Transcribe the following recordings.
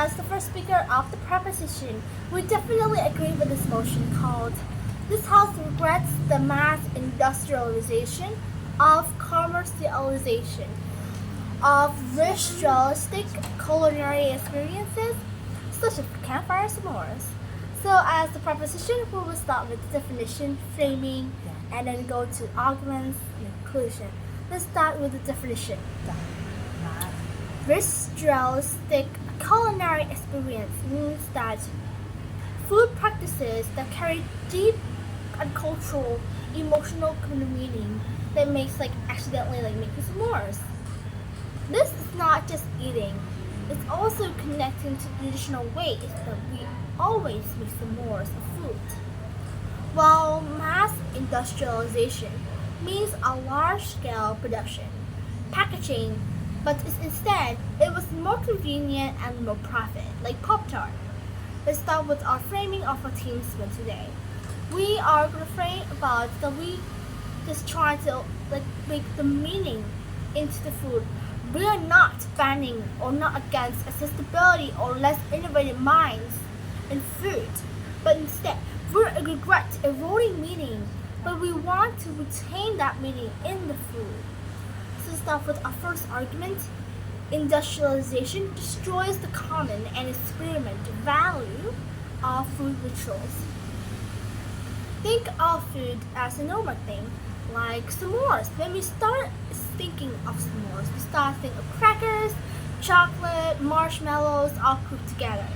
as the first speaker of the proposition, we definitely agree with this motion called "This House regrets the mass industrialization of commercialization of ritualistic culinary experiences such as campfire s'mores." So as the proposition, we will start with the definition, framing, and then go to arguments and conclusion. Let's start with the definition. Ritualistic culinary experience means that food practices that carry deep and cultural, emotional meaning that makes accidentally making s'mores. This is not just eating; it's also connecting to traditional ways that we always make s'mores of food. While mass industrialization means a large-scale production, packaging, but instead it was more convenient and more profit, like Pop-Tart. Let's start with our framing of our team spin today. We are going to frame about that we just try to make the meaning into the food. We are not banning or not against accessibility or less innovative minds in food, but instead we regret eroding meaning, but we want to retain that meaning in the food. So let's start with our first argument. Industrialization destroys the common and experiment value of food rituals. Think of food as a normal thing, like s'mores. When we start thinking of s'mores, we start thinking of crackers, chocolate, marshmallows all cooked together.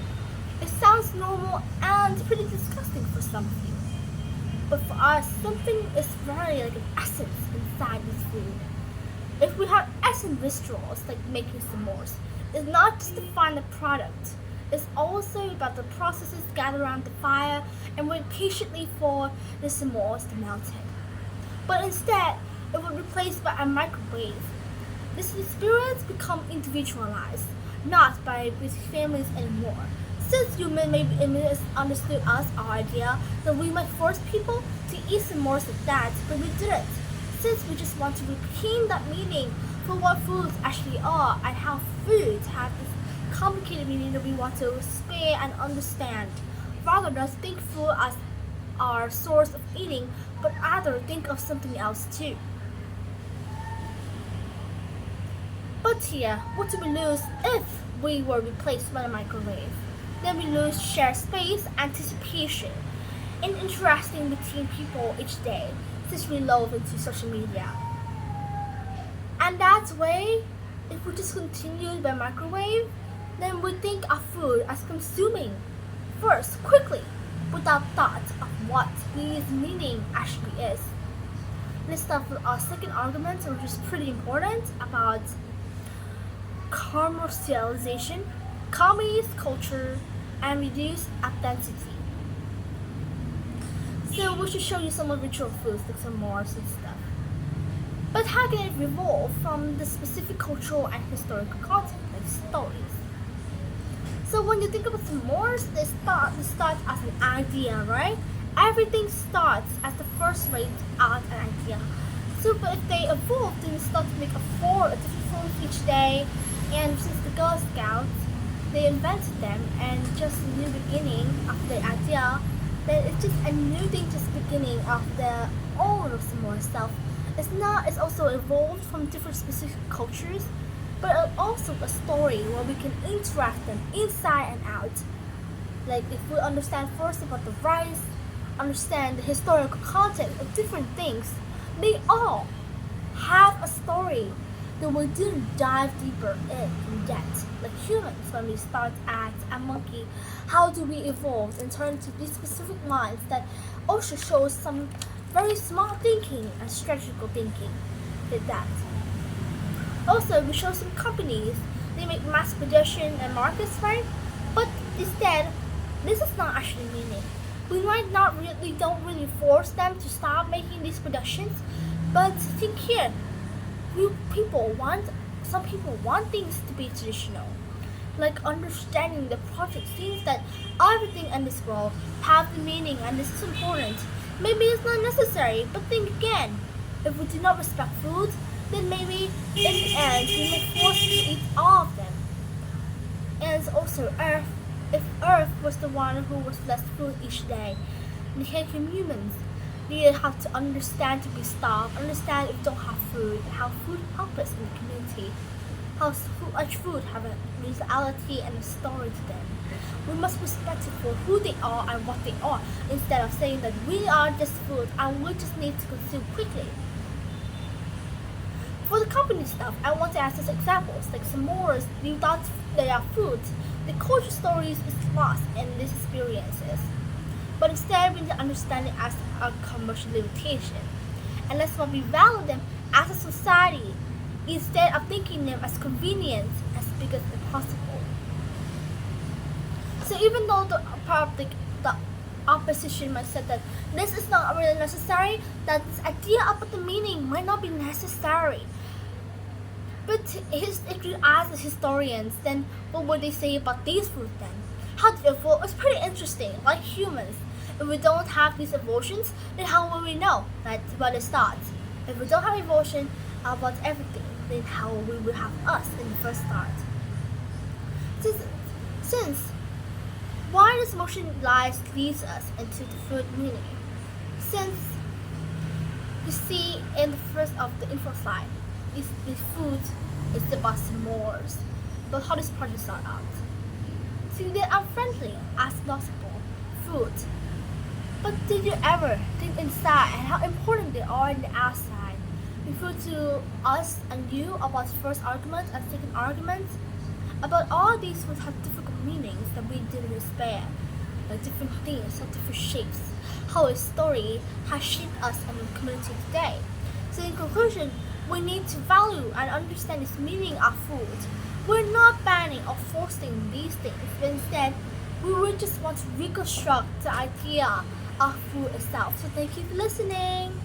It sounds normal and pretty disgusting for some of you. But for us, something is very an essence inside this food. If we have essence rituals like making s'mores, it's not just to find the product. It's also about the processes gathered around the fire and wait patiently for the s'mores to melt it. But instead, it was replaced by a microwave. This experience become individualized, not by busy families anymore. Since humans maybe misunderstood us, our idea that we might force people to eat s'mores like that, but we didn't. Since we just want to retain that meaning for what foods actually are and how foods have this complicated meaning that we want to spare and understand. Rather than think food as our source of eating, but rather think of something else too. But here, what do we lose if we were replaced by a microwave? Then we lose shared space, anticipation, and interacting between people each day, since we love into social media. And that way, if we just continue by microwave, then we think of food as consuming first, quickly, without thought of what its meaning actually is. Let's start with our second argument, which is pretty important, about commercialization, communist culture, and reduced authenticity. So we should show you some of ritual foods like s'mores and stuff. But how can it evolve from the specific cultural and historical context, like stories? So when you think about s'mores, they start as an idea, right? Everything starts as the first rate out an idea. So but if they evolve, then they start to make different forms each day. And since the Girl Scouts, they invented them and just a new beginning of the idea, then it's just a new thing, just beginning of the old of s'more itself. It's also evolved from different specific cultures, but also a story where we can interact them inside and out. Like if we understand first about the rice, understand the historical context of different things, they all have a story that we didn't dive deeper in yet. Like humans, when we start as a monkey, how do we evolve and turn to these specific minds that also shows some very smart thinking and strategical thinking like that. Also, we show some companies, they make mass production and markets, right? But instead, this is not actually meaning. We don't really force them to stop making these productions, but think here, some people want things to be traditional. Like understanding the project seems that everything in this world have the meaning and this is important. Maybe it's not necessary, but think again. If we do not respect food, then maybe in the end we may force to eat all of them. And also Earth. If Earth was the one who was less food each day, and humans needed have to understand to be starved, understand if we don't have food, and how food helps us in the community, how much food have a reality and a story to them. We must respect it for who they are and what they are, instead of saying that we are just food and we just need to consume quickly. For the company stuff, I want to ask us examples like s'mores. Without they are foods, the culture stories is lost in these experiences. But instead, we need to understand it as a commercial limitation, and that's why we value them as a society instead of thinking them as convenient as big as possible. So even though the opposition might say that this is not really necessary, that this idea about the meaning might not be necessary. But if you ask the historians, then what would they say about these foods then? How did it evolve? It's pretty interesting. Like humans, if we don't have these evolutions, then how will we know that where it starts? If we don't have evolution about everything, then how will we have us in the first start? Since why this motion lies leads us into the food meaning? Since you see in the first of the info slide, is the food is about s'mores, but how does project start out? See, they are friendly as possible food, but did you ever think inside and how important they are in the outside? Refer to us and you about first argument and second argument. About all these would have difficult meanings that we didn't spare, like different things, like different shapes, how a story has shaped us and the community today. So in conclusion, we need to value and understand this meaning of food. We're not banning or forcing these things, but instead, we would just want to reconstruct the idea of food itself. So thank you for listening.